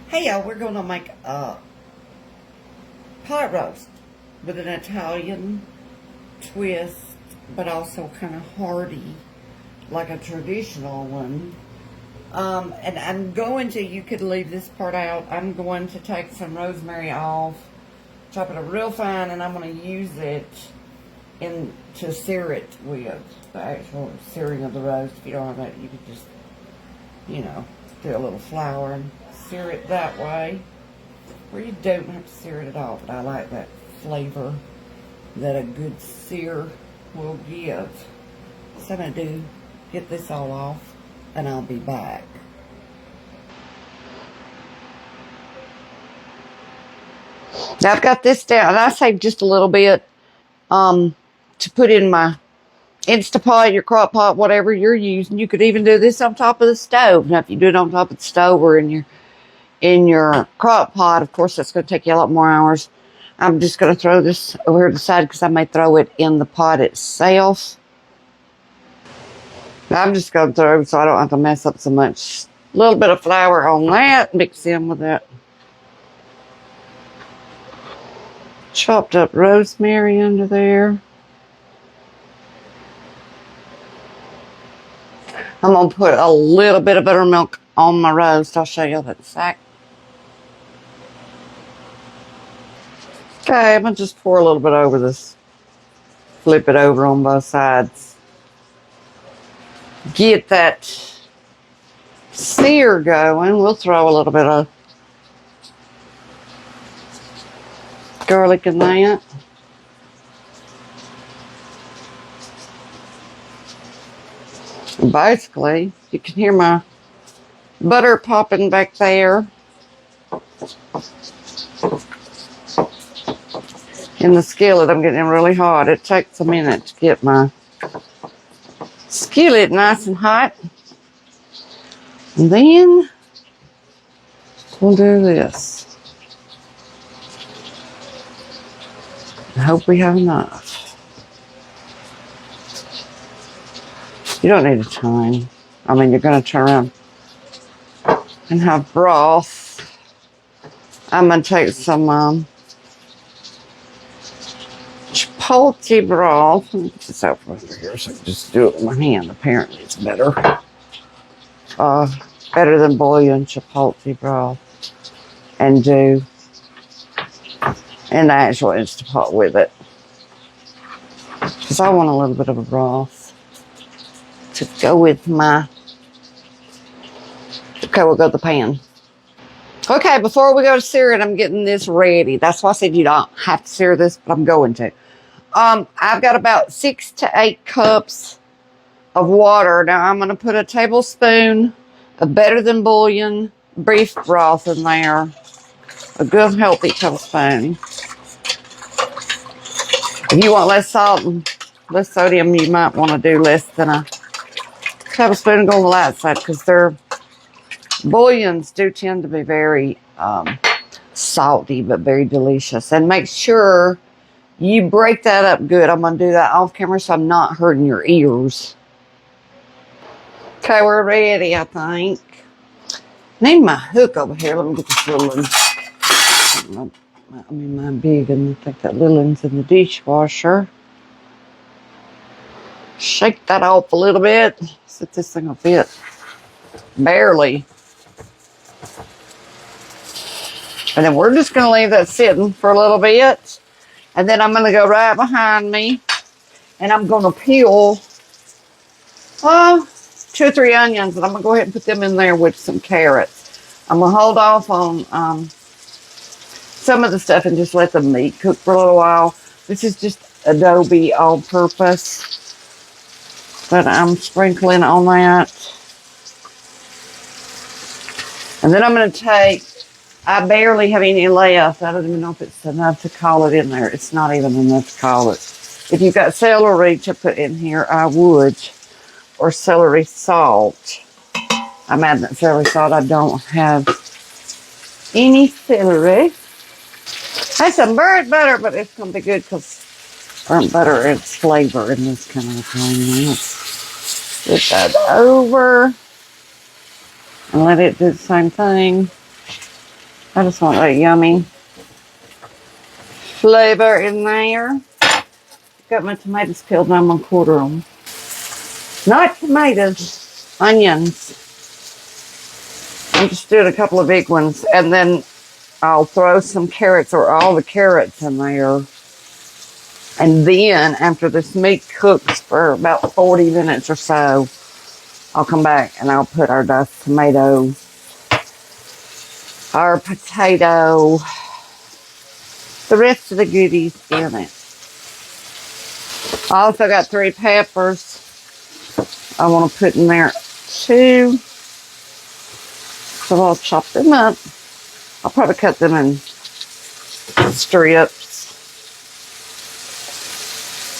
Hey y'all, we're going to make a pot roast with an Italian twist, but also kind of hearty, like a traditional one. And I'm going to, you could leave this part out, I'm going to take some rosemary off, chop it up real fine, and I'm going to use it to sear it with the actual searing of the roast. If you don't have that, you could just, do a little flour and sear it that way. Or you don't have to sear it at all, but I like that flavor that a good sear will give. So I'm going to get this all off, and I'll be back. Now I've got this down, and I saved just a little bit to put in my Instapot, your crock pot, whatever you're using. You could even do this on top of the stove. Now if you do it on top of the stove or in your crock pot, of course that's going to take you a lot more hours. I'm just going to throw this over here to the side because I may throw it in the pot itself. I'm just going to throw it so I don't have to mess up so much. A little bit of flour on that, mix in with that chopped up rosemary under there. I'm going to put a little bit of buttermilk on my roast. I'll show you that in a sec. Okay, I'm going to just pour a little bit over this. Flip it over on both sides. Get that sear going. We'll throw a little bit of garlic in that. Basically, you can hear my butter popping back there in the skillet. I'm getting really hot. It takes a minute to get my skillet nice and hot. And then we'll do this. I hope we have enough. You don't need a ton. I mean, you're going to turn around and have broth. I'm going to take some chipotle broth. Let me get this out over here so I can just do it with my hand. Apparently it's better. Better than boiling chipotle broth. And do an actual Instapot with it. Because I want a little bit of a broth to go with my... Okay, we'll go to the pan. Okay, before we go to sear it, I'm getting this ready. That's why I said you don't have to sear this, but I'm going to. I've got about 6 to 8 cups of water. Now I'm going to put a tablespoon of better than bouillon beef broth in there. A good healthy tablespoon. If you want less salt and less sodium, you might want to do less than a tablespoon and go on the light side, because their bouillons do tend to be very salty but very delicious. And make sure you break that up good. I'm going to do that off camera so I'm not hurting your ears. Okay, we're ready, I think. Need my hook over here. Let me get this little one. I mean, mine big, and I think that little one's in the dishwasher. Shake that off a little bit. See if this thing will fit. Barely. And then we're just going to leave that sitting for a little bit. And then I'm going to go right behind me. And I'm going to peel 2 or 3 onions. And I'm going to go ahead and put them in there with some carrots. I'm going to hold off on some of the stuff and just let the meat cook for a little while. This is just adobe all-purpose that I'm sprinkling on that. And then I'm going to take, I barely have any left. I don't even know if it's enough to call it in there. It's not even enough to call it. If you've got celery to put in here, I would. Or celery salt. I'm adding that celery salt. I don't have any celery. I have some burnt butter, but it's going to be good because burnt butter adds flavor in this kind of a thing. Let's get that over and let it do the same thing. I just want that yummy flavor in there. Got my tomatoes peeled and I'm going to quarter them. Not tomatoes, onions. I'm just doing a couple of big ones. And then I'll throw some carrots or all the carrots in there. And then after this meat cooks for about 40 minutes or so, I'll come back and I'll put our diced tomato, our potato, the rest of the goodies in it. I also got 3 peppers I want to put in there too. So I'll chop them up. I'll probably cut them in strips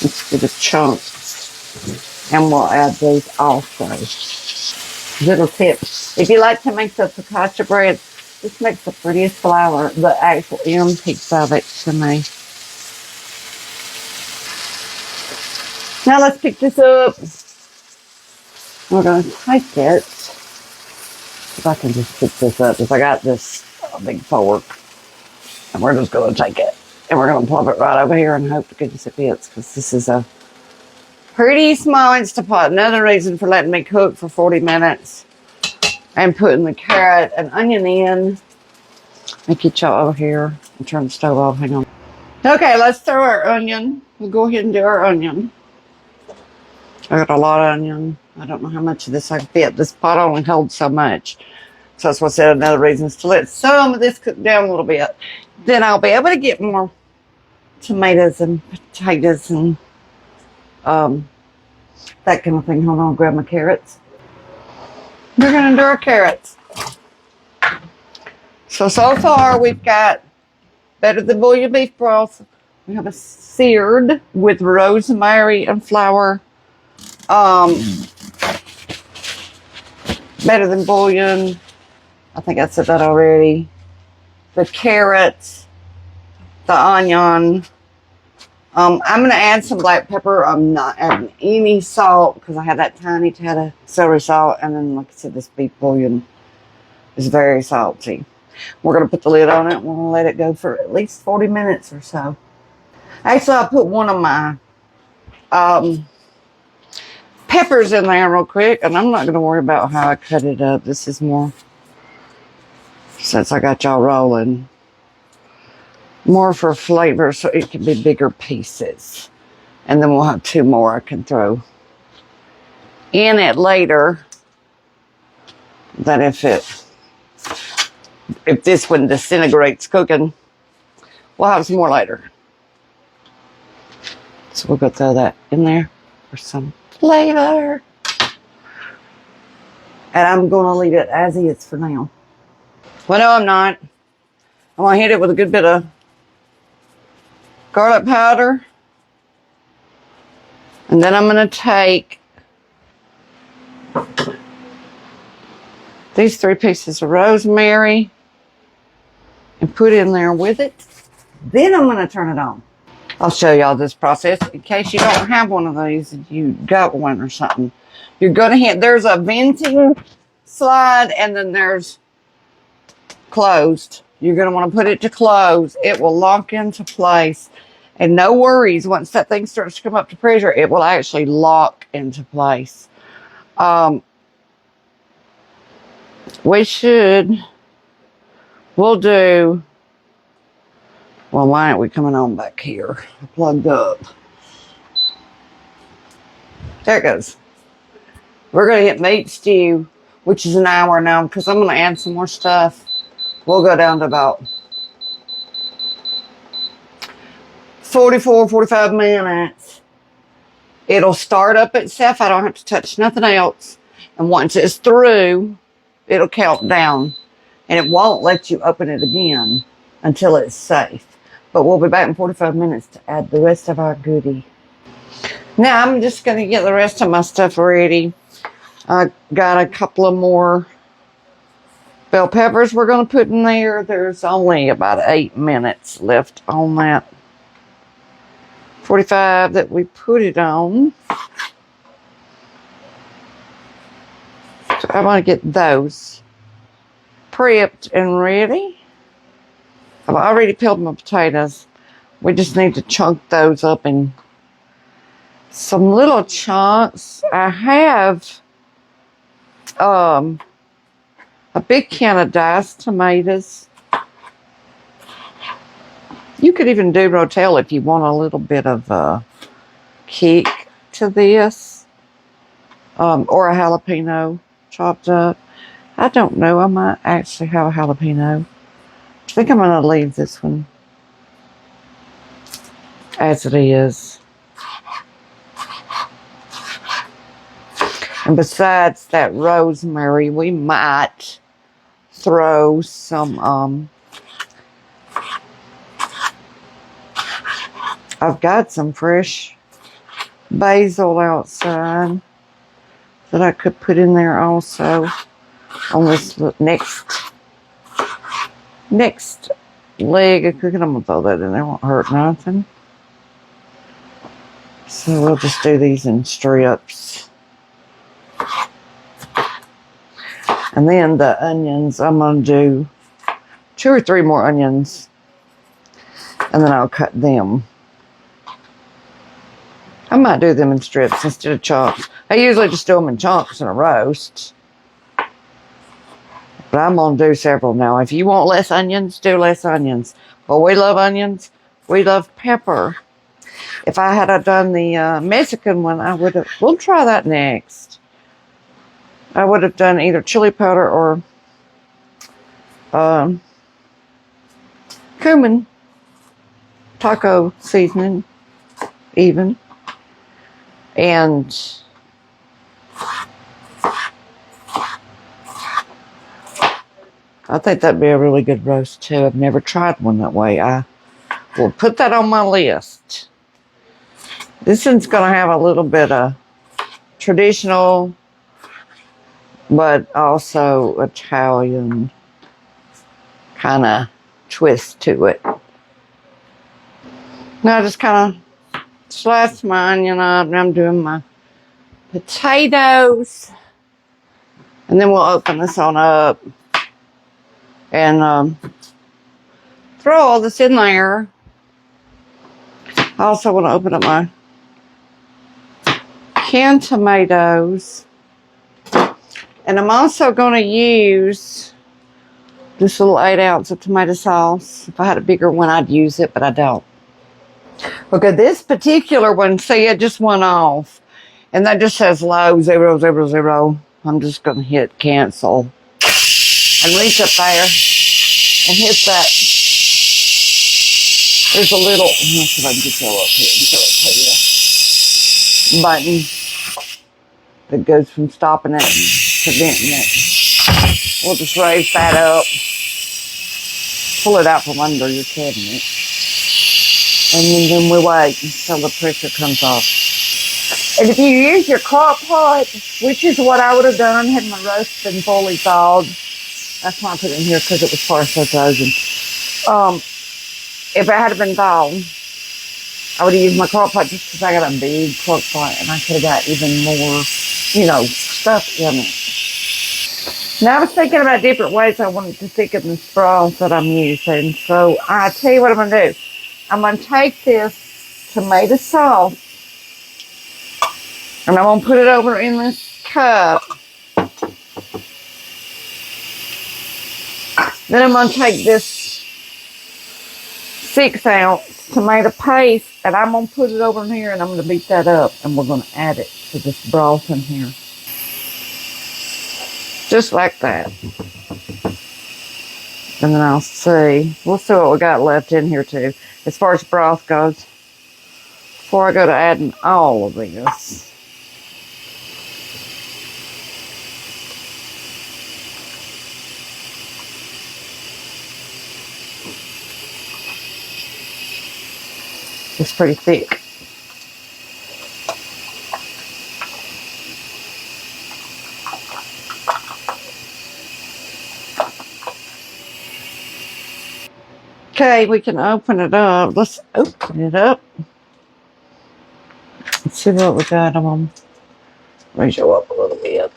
instead of chunks. And we'll add these also. Little tip. If you like to make the focaccia bread, this makes the prettiest flour, the actual end piece of it to me. Now let's pick this up. We're going to take it. If I can just pick this up, if I got this big fork. And we're just going to take it. And we're going to plop it right over here and hope to goodness it fits. Because this is a pretty small Instant Pot. Another reason for letting me cook for 40 minutes. And putting the carrot and onion in. I'll get y'all over here and turn the stove off. Hang on. Okay, let's throw our onion. We'll go ahead and do our onion. I got a lot of onion. I don't know how much of this I can fit. This pot only holds so much. So that's what I said. Another reason is to let some of this cook down a little bit. Then I'll be able to get more tomatoes and potatoes and that kind of thing. Hold on, grab my carrots. We're going to do our carrots. So far we've got Better Than Bouillon beef broth. We have a seared with rosemary and flour. Better Than Bouillon. I think I said that already. The carrots, the onion. I'm going to add some black pepper. I'm not adding any salt because I have that tiny tad of celery salt. And then, like I said, this beef bouillon is very salty. We're going to put the lid on it. We're going to let it go for at least 40 minutes or so. Actually, I'll put one of my peppers in there real quick. And I'm not going to worry about how I cut it up. This is more, since I got y'all rolling, more for flavor so it can be bigger pieces. And then we'll have 2 more I can throw in it later. That if this one disintegrates cooking, we'll have some more later. So we'll go throw that in there for some flavor. And I'm going to leave it as is for now. Well, no, I'm not. I'm going to hit it with a good bit of garlic powder. And then I'm going to take these 3 pieces of rosemary and put in there with it. Then I'm going to turn it on. I'll show y'all this process in case you don't have one of these and you got one or something. You're going to hit, there's a venting slide and then there's closed. You're going to want to put it to close. It will lock into place. And no worries, once that thing starts to come up to pressure, it will actually lock into place. We'll do, well, why aren't we coming on back here? Plugged up. There it goes. We're going to hit meat stew, which is an hour now, because I'm going to add some more stuff. We'll go down to about 44, 45 minutes. It'll start up itself. I don't have to touch nothing else. And once it's through, it'll count down. And it won't let you open it again until it's safe. But we'll be back in 45 minutes to add the rest of our goodie. Now I'm just going to get the rest of my stuff ready. I got a couple of more bell peppers we're going to put in there. There's only about 8 minutes left on that 45 that we put it on. So I want to get those prepped and ready. I've already peeled my potatoes. We just need to chunk those up in some little chunks. I have a big can of diced tomatoes. You could even do rotel if you want a little bit of kick to this, or a jalapeno chopped up. I don't know. I might actually have a jalapeno. I think I'm going to leave this one as it is. And besides that rosemary, we might throw some, I've got some fresh basil outside that I could put in there also on this next leg of cooking. I'm going to throw that in there. It won't hurt nothing. So we'll just do these in strips. And then the onions, I'm going to do 2 or 3 more onions. And then I'll cut them. I might do them in strips instead of chunks. I usually just do them in chunks in a roast. But I'm going to do several now. If you want less onions, do less onions. Well, we love onions. We love pepper. If I had done the Mexican one, I would have... We'll try that next. I would have done either chili powder or cumin. Taco seasoning, even. And I think that'd be a really good roast too. I've never tried one that way. I will put that on my list. This one's going to have a little bit of traditional, but also Italian kind of twist to it. Now I just kind of slice my onion up, and I'm doing my potatoes. And then we'll open this on up and throw all this in there. I also want to open up my canned tomatoes. And I'm also going to use this little 8 ounce of tomato sauce. If I had a bigger one, I'd use it, but I don't. Okay, this particular one, see, it just went off. And that just says low, 0, 0, 0. I'm just going to hit cancel. And reach up there and hit that. There's a little, let's see if I can get you up here and show it to you. Button that goes from stopping it and preventing it. We'll just raise that up. Pull it out from under your cabinet. And then we wait until the pressure comes off. And if you use your crock pot, which is what I would have done had my roast been fully thawed. That's why I put it in here, because it was partially frozen. If it had been thawed, I would have used my crock pot just because I got a big crock pot and I could have got even more, stuff in it. Now I was thinking about different ways I wanted to thicken the broth that I'm using. So I tell you what I'm going to do. I'm going to take this tomato sauce and I'm going to put it over in this cup. Then I'm going to take this 6 ounce tomato paste and I'm going to put it over in here and I'm going to beat that up and we're going to add it to this broth in here. Just like that. And then we'll see what we got left in here too, as far as broth goes, before I go to adding all of this. It's pretty thick. Okay, we can open it up. Let's open it up. Let's see what we got on. Let me show up a little bit.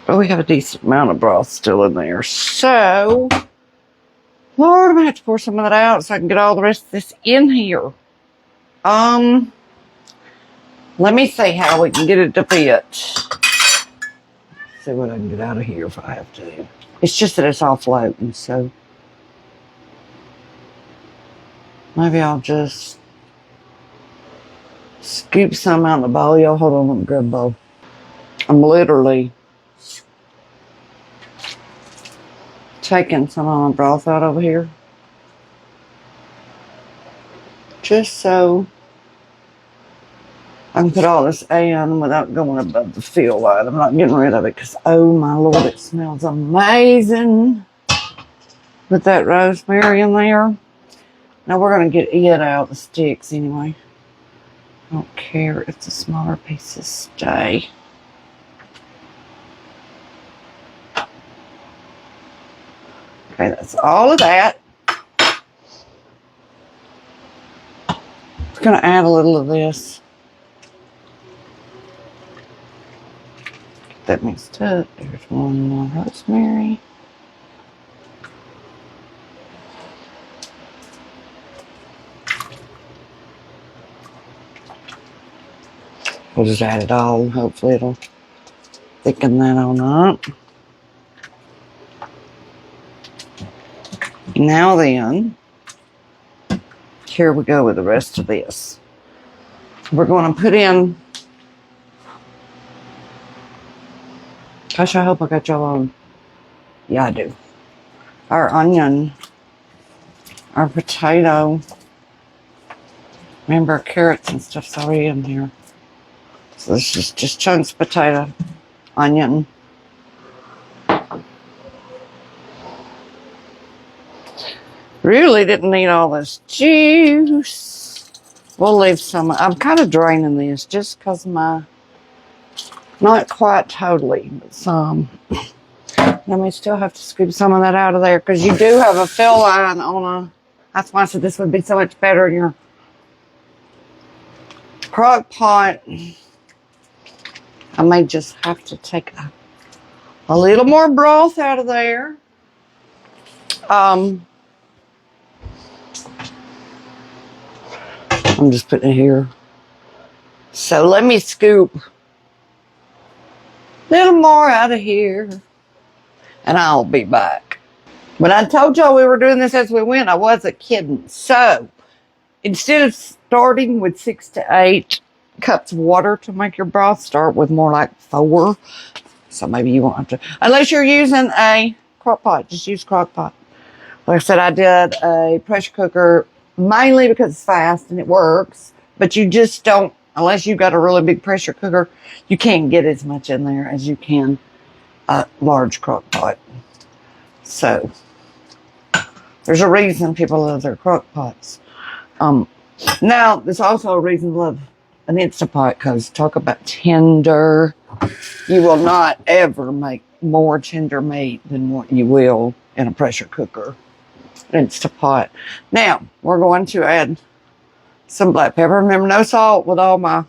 But we have a decent amount of broth still in there. So, Lord, I'm going to have to pour some of that out so I can get all the rest of this in here. Let me see how we can get it to fit. See what I can get out of here if I have to. It's just that it's all floating, so maybe I'll just scoop some out in the bowl. Y'all hold on, let me grab a bowl. I'm literally taking some of my broth out over here. Just so I can put all this in without going above the fill line. I'm not getting rid of it because, oh my Lord, it smells amazing with that rosemary in there. Now we're going to get it out, the sticks anyway. I don't care if the smaller pieces stay. Okay, that's all of that. I'm going to add a little of this. Get that mixed up. There's one more rosemary. We'll just add it all and hopefully it'll thicken that on up. Now then, here we go with the rest of this. We're going to put in, gosh, I hope I got y'all on. Yeah, I do. Our onion, our potato. Remember, our carrots and stuff's already in here. So this is just chunks of potato, onion. Really didn't need all this juice. We'll leave some. I'm kind of draining this just because not quite totally, but some. Then we still have to scoop some of that out of there because you do have a fill line on a. That's why I said this would be so much better in your crock pot. I may just have to take a little more broth out of there. I'm just putting it here. So let me scoop a little more out of here and I'll be back. When I told y'all we were doing this as we went, I wasn't kidding. So instead of starting with 6 to 8 cups of water to make your broth, start with more like 4. So maybe you won't have to, unless you're using a crock pot, just use crock pot. Like I said, I did a pressure cooker mainly because it's fast and it works, but you just don't, unless you've got a really big pressure cooker, you can't get as much in there as you can a large crock pot. So there's a reason people love their crock pots. Now there's also a reason to love an Instant Pot, because talk about tender. You will not ever make more tender meat than what you will in a pressure cooker. Instant Pot. Now, we're going to add some black pepper. Remember, no salt with all my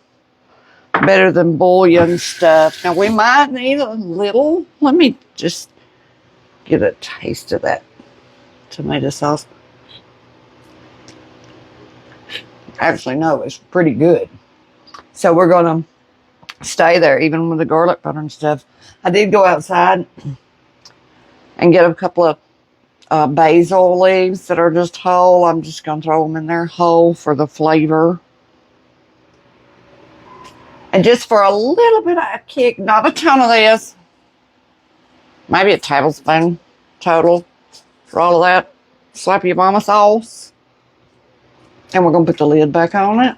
better than bouillon stuff. Now, we might need a little. Let me just get a taste of that tomato sauce. Actually, no, it's pretty good. So we're going to stay there, even with the garlic butter and stuff. I did go outside and get a couple of basil leaves that are just whole. I'm just going to throw them in there whole for the flavor. And just for a little bit of a kick, not a ton of this. Maybe a tablespoon total for all of that slappy mama sauce. And we're going to put the lid back on it.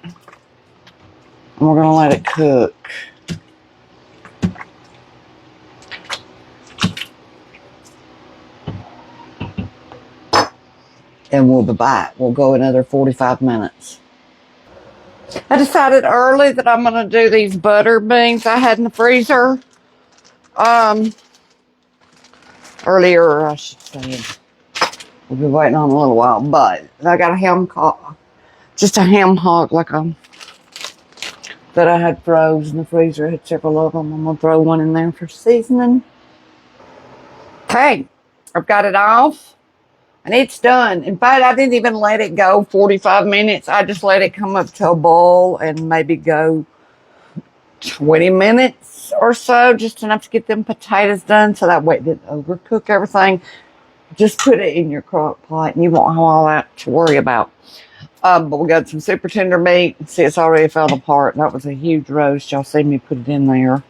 And we're going to let it cook. And we'll be back. We'll go another 45 minutes. I decided early that I'm going to do these butter beans I had in the freezer. Earlier, I should say. We'll be waiting on a little while, but I got a ham hock, just a ham hock that I had froze in the freezer. I had several of them. I'm going to throw one in there for seasoning. Okay, I've got it off. And it's done. In fact, I didn't even let it go 45 minutes. I just let it come up to a boil and maybe go 20 minutes or so, just enough to get them potatoes done so that way it didn't overcook everything. Just put it in your crock pot and you won't have all that to worry about. But we got some super tender meat. See, it's already fell apart. That was a huge roast. Y'all see me put it in there.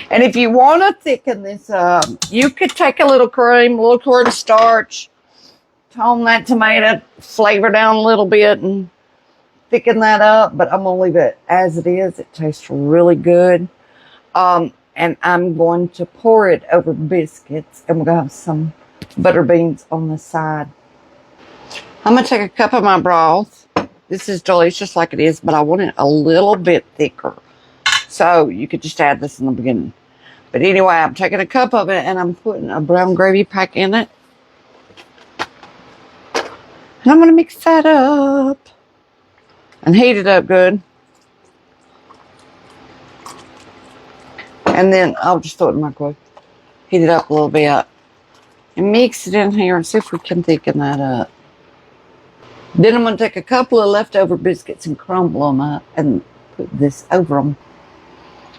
And if you want to thicken this up, you could take a little cream, a little cornstarch, tone that tomato flavor down a little bit and thicken that up. But I'm going to leave it as it is. It tastes really good. And I'm going to pour it over biscuits. And we're going to have some butter beans on the side. I'm going to take a cup of my broth. This is delicious like it is, but I want it a little bit thicker. So you could just add this in the beginning. But anyway, I'm taking a cup of it and I'm putting a brown gravy pack in it. And I'm going to mix that up and heat it up good. And then I'll just throw it in the microwave. Heat it up a little bit. And mix it in here and see if we can thicken that up. Then I'm going to take a couple of leftover biscuits and crumble them up and put this over them.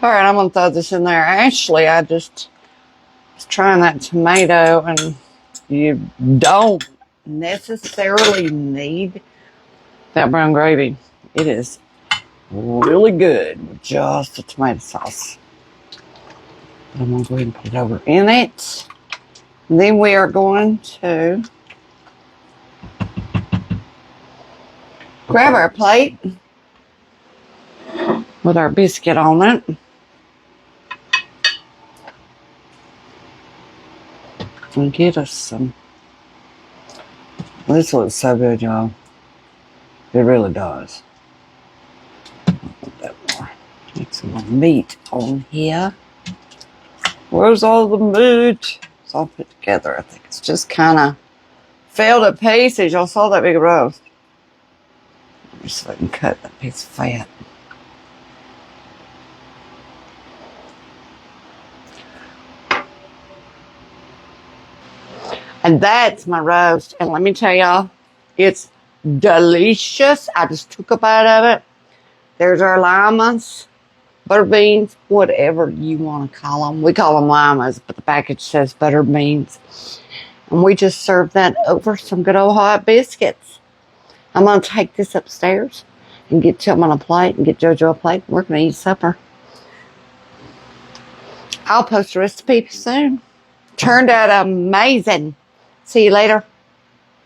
All right, I'm going to throw this in there. Actually, I just was trying that tomato, and you don't necessarily need that brown gravy. It is really good with just the tomato sauce. I'm going to go ahead and put it over in it. And then we are going to grab our plate with our biscuit on it. And get us some. This looks so good, y'all. It really does. Get some more meat on here. Where's all the meat? It's all put together. I think it's just kind of fell to pieces. Y'all saw that big roast. Let me see if I can cut that piece of fat. And that's my roast. And let me tell y'all, it's delicious. I just took a bite of it. There's our limas, butter beans, whatever you want to call them. We call them limas, but the package says butter beans. And we just served that over some good old hot biscuits. I'm going to take this upstairs and get Tim on a plate and get JoJo a plate. We're going to eat supper. I'll post a recipe soon. Turned out amazing. See you later.